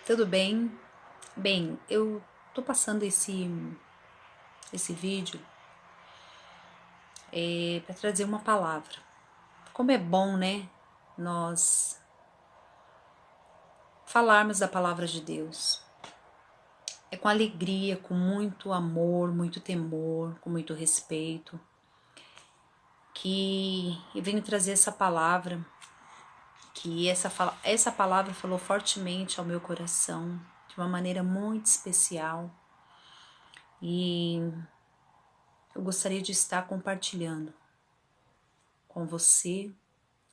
Tudo bem? Bem, eu tô passando esse vídeo para trazer uma palavra. Como é bom, né? Nós falarmos da palavra de Deus. É com alegria, com muito amor, muito temor, com muito respeito, que eu venho trazer essa palavra, que essa palavra falou fortemente ao meu coração, de uma maneira muito especial. E eu gostaria de estar compartilhando com você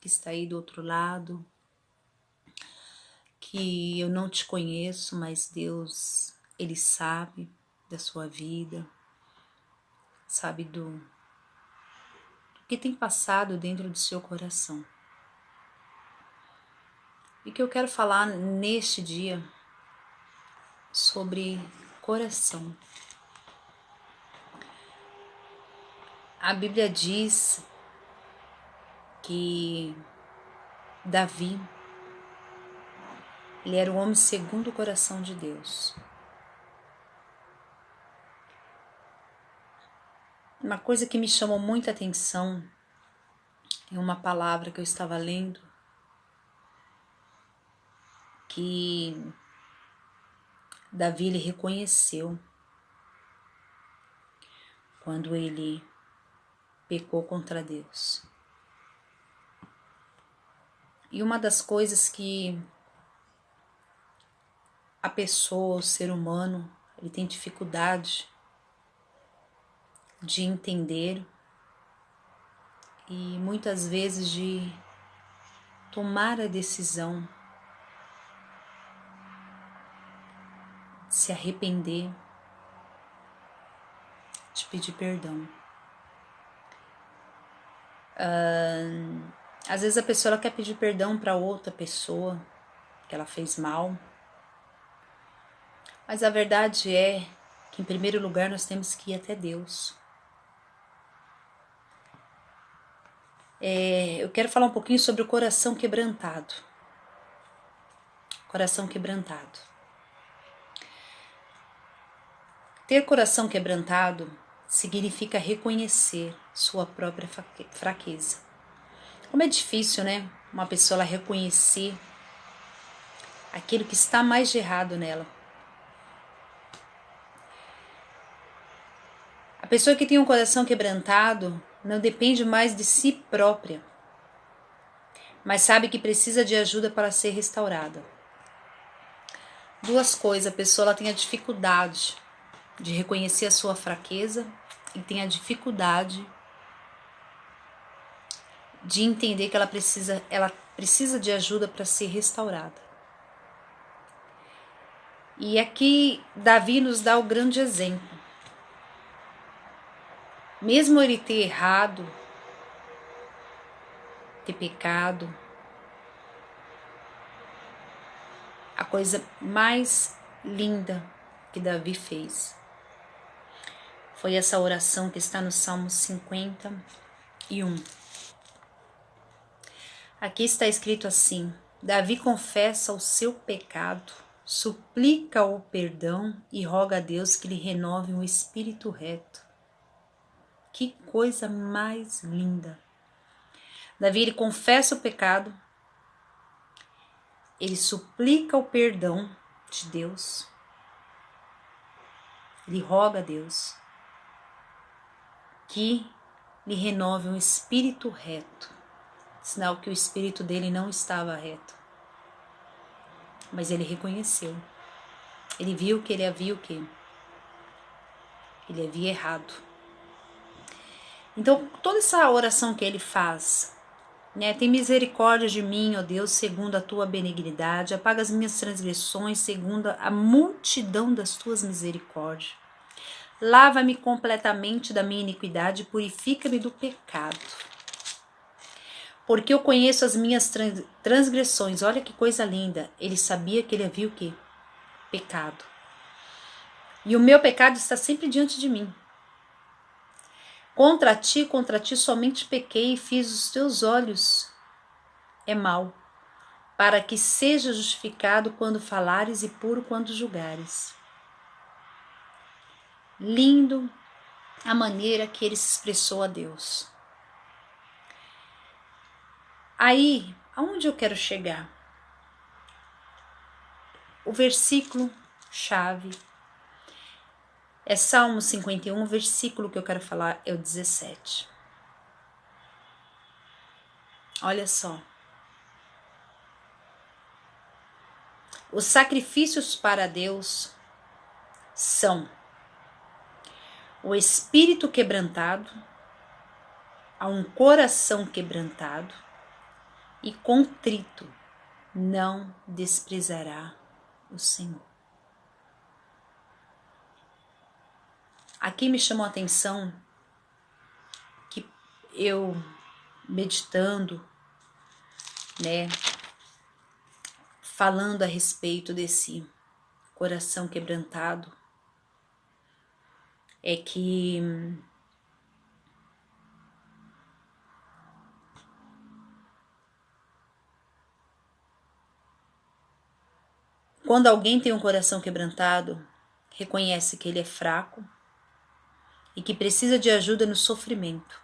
que está aí do outro lado, que eu não te conheço, mas Deus, Ele sabe da sua vida, sabe do que tem passado dentro do seu coração. E que eu quero falar neste dia sobre coração. A Bíblia diz que Davi, ele era o homem segundo o coração de Deus. Uma coisa que me chamou muita atenção em uma palavra que eu estava lendo, que Davi ele reconheceu quando ele pecou contra Deus. E uma das coisas que a pessoa, o ser humano, ele tem dificuldade de entender e muitas vezes de tomar a decisão de se arrepender, de pedir perdão. Às vezes a pessoa ela quer pedir perdão para outra pessoa que ela fez mal, mas a verdade é que em primeiro lugar nós temos que ir até Deus. Eu quero falar um pouquinho sobre o coração quebrantado. Coração quebrantado. Ter coração quebrantado significa reconhecer sua própria fraqueza. Como é difícil, né? Uma pessoa ela reconhecer aquilo que está mais de errado nela. A pessoa que tem um coração quebrantado não depende mais de si própria, mas sabe que precisa de ajuda para ser restaurada. Duas coisas, a pessoa ela tem a dificuldade de reconhecer a sua fraqueza e tem a dificuldade de entender que ela precisa de ajuda para ser restaurada. E aqui Davi nos dá o grande exemplo. Mesmo ele ter errado, ter pecado, a coisa mais linda que Davi fez foi essa oração que está no Salmo 51. Aqui está escrito assim: Davi confessa o seu pecado, suplica o perdão e roga a Deus que lhe renove um espírito reto. Que coisa mais linda! Davi ele confessa o pecado, ele suplica o perdão de Deus, ele roga a Deus que lhe renove um espírito reto, sinal que o espírito dele não estava reto. Mas ele reconheceu, ele viu que ele havia o quê? Ele havia errado. Então, toda essa oração que ele faz, né? Tem misericórdia de mim, ó Deus, segundo a tua benignidade, apaga as minhas transgressões, segundo a multidão das tuas misericórdias. Lava-me completamente da minha iniquidade e purifica-me do pecado. Porque eu conheço as minhas transgressões. Olha que coisa linda. Ele sabia que ele havia o quê? Pecado. E o meu pecado está sempre diante de mim. Contra ti somente pequei e fiz os teus olhos mal. para que seja justificado quando falares e puro quando julgares. Lindo a maneira que ele se expressou a Deus. Aí, aonde eu quero chegar? O versículo chave é Salmo 51, o versículo que eu quero falar é o 17. Olha só. Os sacrifícios para Deus são o espírito quebrantado, a um coração quebrantado e contrito não desprezará o Senhor. Aqui me chamou a atenção que eu meditando, né, falando a respeito desse coração quebrantado, é que quando alguém tem um coração quebrantado, reconhece que ele é fraco e que precisa de ajuda no sofrimento.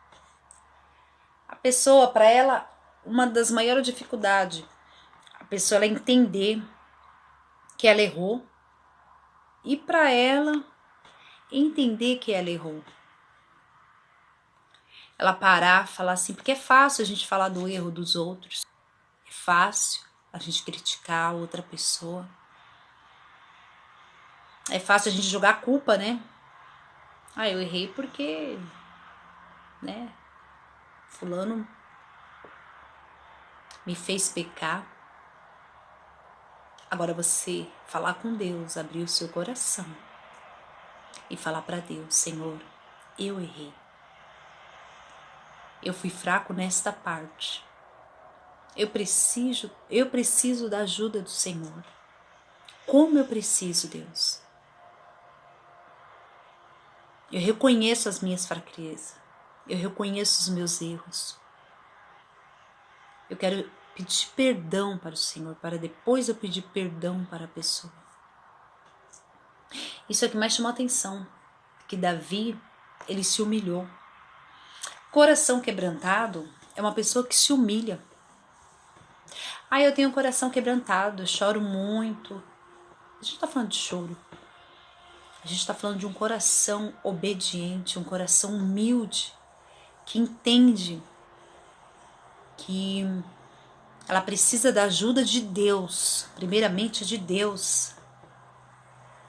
A pessoa, para ela, uma das maiores dificuldades, a pessoa ela entender que ela errou e para ela entender que ela errou. Ela parar, falar assim, porque é fácil a gente falar do erro dos outros, é fácil a gente criticar a outra pessoa, é fácil a gente jogar a culpa, né? Ah, eu errei porque, né, fulano me fez pecar. Agora você falar com Deus, abrir o seu coração e falar para Deus, Senhor, eu errei. Eu fui fraco nesta parte. Eu preciso da ajuda do Senhor. Como eu preciso, Deus. Eu reconheço as minhas fraquezas. Eu reconheço os meus erros. Eu quero pedir perdão para o Senhor, para depois eu pedir perdão para a pessoa. Isso é o que mais chamou a atenção, que Davi, ele se humilhou. Coração quebrantado é uma pessoa que se humilha. Ah, eu tenho um coração quebrantado, eu choro muito. A gente não está falando de choro. A gente está falando de um coração obediente, um coração humilde, que entende que ela precisa da ajuda de Deus, primeiramente de Deus,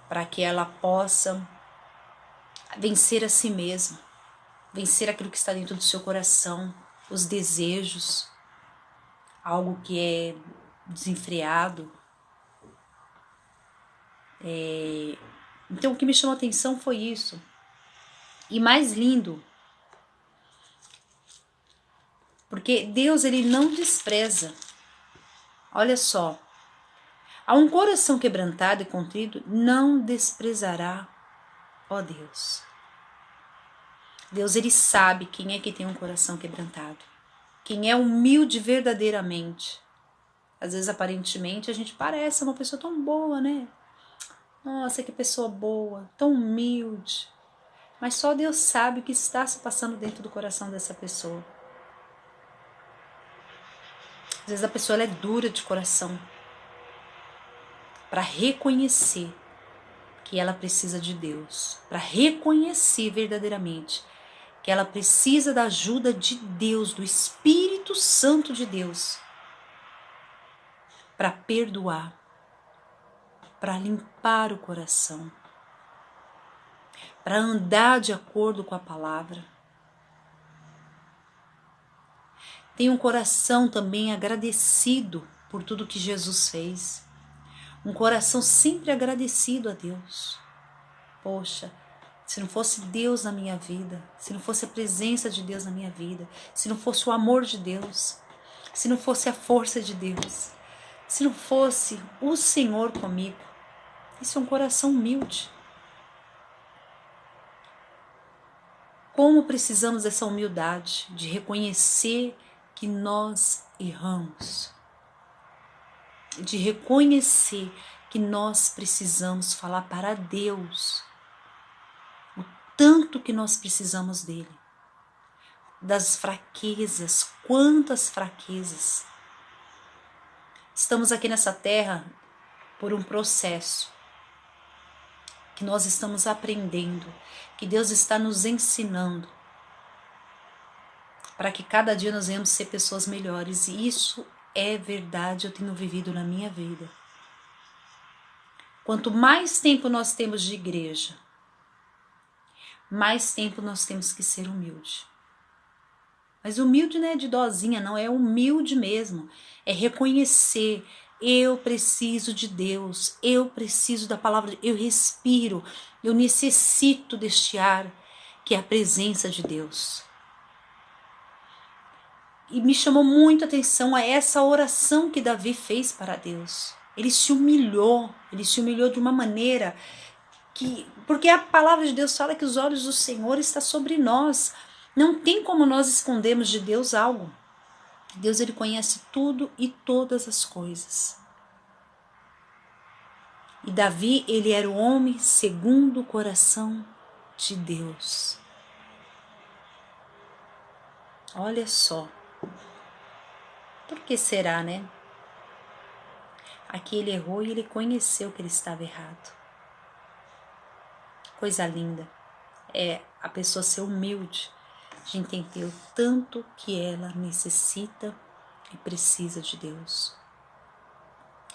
para que ela possa vencer a si mesma, vencer aquilo que está dentro do seu coração, os desejos, algo que é desenfreado. Então o que me chamou a atenção foi isso. E mais lindo, porque Deus ele não despreza. Olha só, a um coração quebrantado e contrito não desprezará, ó Deus. Deus ele sabe quem é que tem um coração quebrantado, quem é humilde verdadeiramente. Às vezes aparentemente a gente parece uma pessoa tão boa, né? Nossa, que pessoa boa, tão humilde. Mas só Deus sabe o que está se passando dentro do coração dessa pessoa. Às vezes a pessoa ela é dura de coração para reconhecer que ela precisa de Deus, para reconhecer verdadeiramente que ela precisa da ajuda de Deus, do Espírito Santo de Deus, para perdoar, para limpar o coração, para andar de acordo com a palavra. Tem um coração também agradecido por tudo que Jesus fez. Um coração sempre agradecido a Deus. Poxa, se não fosse Deus na minha vida, se não fosse a presença de Deus na minha vida, se não fosse o amor de Deus, se não fosse a força de Deus, se não fosse o Senhor comigo. Isso é um coração humilde. Como precisamos dessa humildade de reconhecer que nós erramos. de reconhecer que nós precisamos falar para Deus o tanto que nós precisamos dele, das fraquezas, quantas fraquezas. Estamos aqui nessa terra por um processo que nós estamos aprendendo, que Deus está nos ensinando, para que cada dia nós venhamos ser pessoas melhores. E isso é verdade, eu tenho vivido na minha vida. Quanto mais tempo nós temos de igreja, mais tempo nós temos que ser humilde. Mas humilde não é de dozinha, não, é humilde mesmo. É reconhecer, eu preciso de Deus, eu preciso da palavra, eu respiro, eu necessito deste ar, que é a presença de Deus. E me chamou muito a atenção a essa oração que Davi fez para Deus. Ele se humilhou de uma maneira que, porque a palavra de Deus fala que os olhos do Senhor estão sobre nós. Não tem como nós escondermos de Deus algo. Deus, ele conhece tudo e todas as coisas. E Davi, ele era o homem segundo o coração de Deus. Olha só. Por que será, né? Aqui ele errou e ele conheceu que ele estava errado. Coisa linda é a pessoa ser humilde, de entender o tanto que ela necessita e precisa de Deus.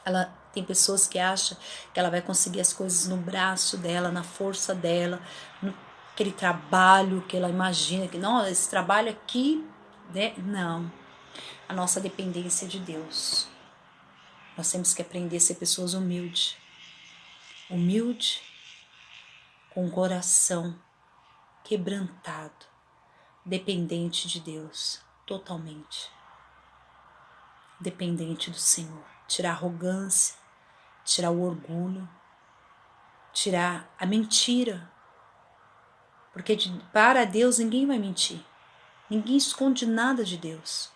Ela tem pessoas que acham que ela vai conseguir as coisas no braço dela, na força dela, naquele trabalho que ela imagina que não, esse trabalho aqui, né? Não. A nossa dependência é de Deus. Nós temos que aprender a ser pessoas humildes. Humilde, com o coração quebrantado, dependente de Deus, totalmente. Dependente do Senhor. Tirar a arrogância, tirar o orgulho, tirar a mentira. Porque para Deus ninguém vai mentir. Ninguém esconde nada de Deus.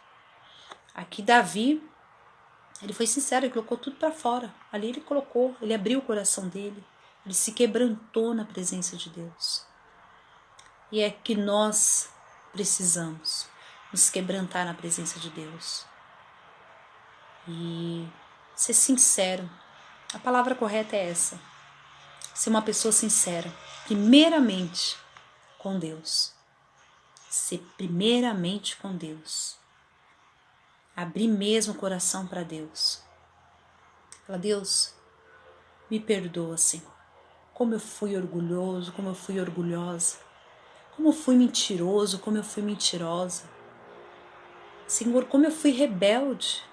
Aqui Davi, ele foi sincero, ele colocou tudo para fora. Ali ele colocou, ele abriu o coração dele. Ele se quebrantou na presença de Deus. E é que nós precisamos nos quebrantar na presença de Deus. E ser sincero. A palavra correta é essa. Ser uma pessoa sincera. Primeiramente com Deus. Ser primeiramente com Deus. Abrir mesmo o coração para Deus. Fala, Deus, me perdoa, Senhor. Como eu fui orgulhoso, como eu fui orgulhosa. Como eu fui mentiroso, como eu fui mentirosa. Senhor, como eu fui rebelde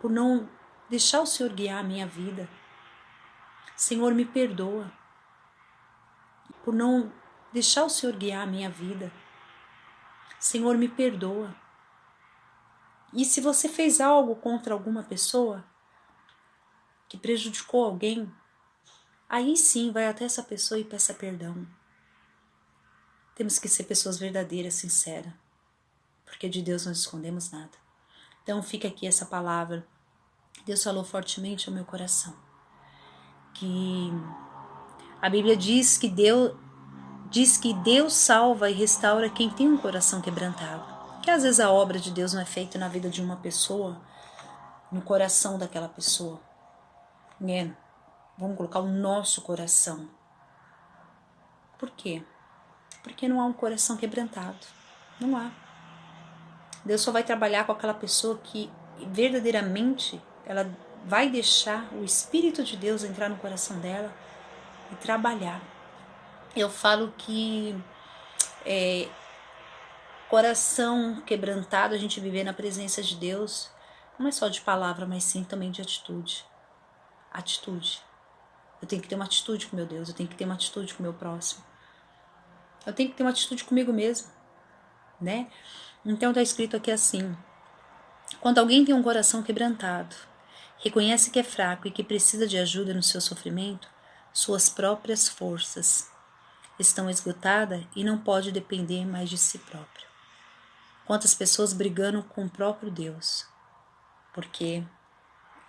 por não deixar o Senhor guiar a minha vida. Senhor, me perdoa por não deixar o Senhor guiar a minha vida. Senhor, me perdoa. E se você fez algo contra alguma pessoa que prejudicou alguém, aí sim vai até essa pessoa e peça perdão. Temos que ser pessoas verdadeiras, sinceras, porque de Deus não escondemos nada. Então fica aqui essa palavra. Deus falou fortemente ao meu coração. Que a Bíblia diz que Deus salva e restaura quem tem um coração quebrantado. Que às vezes a obra de Deus não é feita na vida de uma pessoa, no coração daquela pessoa. Né? Vamos colocar o nosso coração. Por quê? Porque não há um coração quebrantado. Não há. Deus só vai trabalhar com aquela pessoa que verdadeiramente ela vai deixar o Espírito de Deus entrar no coração dela e trabalhar. Eu falo que coração quebrantado, a gente viver na presença de Deus, não é só de palavra, mas sim também de atitude. Atitude. Eu tenho que ter uma atitude com meu Deus, eu tenho que ter uma atitude com o meu próximo. Eu tenho que ter uma atitude comigo mesmo, né? Então está escrito aqui assim: quando alguém tem um coração quebrantado, reconhece que é fraco e que precisa de ajuda no seu sofrimento, suas próprias forças estão esgotadas e não pode depender mais de si próprio. Quantas pessoas brigando com o próprio Deus, porque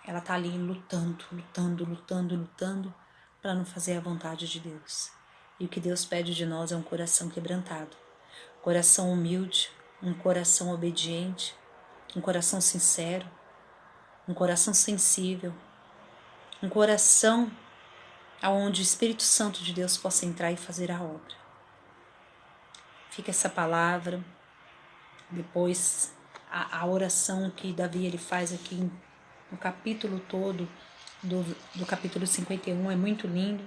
ela tá ali lutando, lutando, lutando, lutando para não fazer a vontade de Deus. E o que Deus pede de nós é um coração quebrantado, coração humilde, um coração obediente, um coração sincero, um coração sensível, um coração aonde o Espírito Santo de Deus possa entrar e fazer a obra. Fica essa palavra, depois a oração que Davi ele faz aqui no capítulo todo, do capítulo 51, é muito lindo,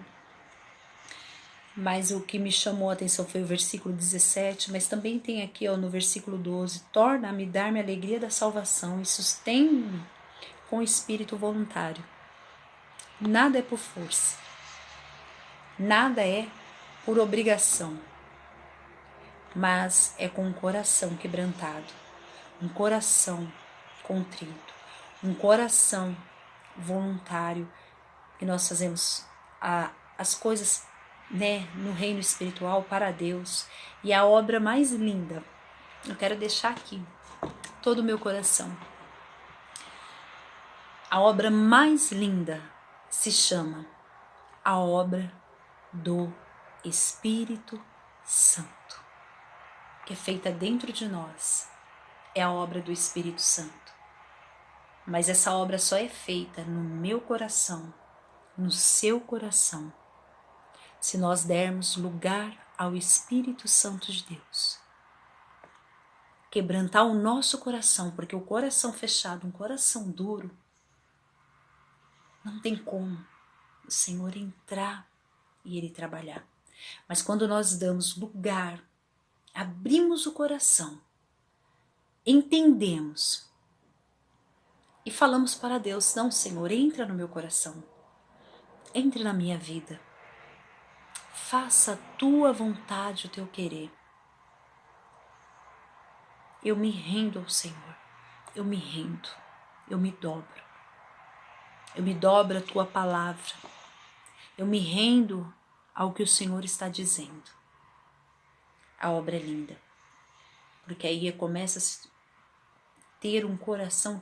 mas o que me chamou a atenção foi o versículo 17, mas também tem aqui no versículo 12, torna-me dar-me a alegria da salvação e sustém-me com espírito voluntário. Nada é por força, nada é por obrigação, mas é com um coração quebrantado, um coração contrito, um coração voluntário que nós fazemos as coisas, né, no reino espiritual para Deus. E a obra mais linda, eu quero deixar aqui todo o meu coração, a obra mais linda se chama a obra do Espírito Santo, que é feita dentro de nós, é a obra do Espírito Santo. Mas essa obra só é feita no meu coração, no seu coração, se nós dermos lugar ao Espírito Santo de Deus. Quebrantar o nosso coração, porque o coração fechado, um coração duro, não tem como o Senhor entrar e Ele trabalhar. Mas quando nós damos lugar, abrimos o coração, entendemos e falamos para Deus, não, Senhor, entra no meu coração, entre na minha vida, faça a tua vontade, o teu querer. Eu me rendo ao Senhor, eu me rendo, eu me dobro a tua palavra, eu me rendo ao que o Senhor está dizendo. A obra é linda, porque aí começa a ter um coração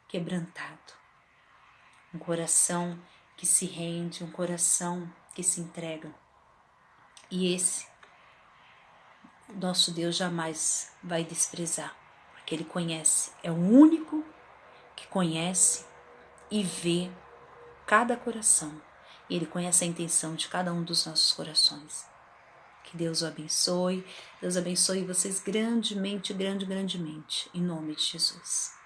quebrantado, um coração que se rende, um coração que se entrega. E esse nosso Deus jamais vai desprezar, porque Ele conhece, é o único que conhece e vê cada coração, e Ele conhece a intenção de cada um dos nossos corações. Que Deus o abençoe, Deus abençoe vocês grandemente, grandemente, em nome de Jesus.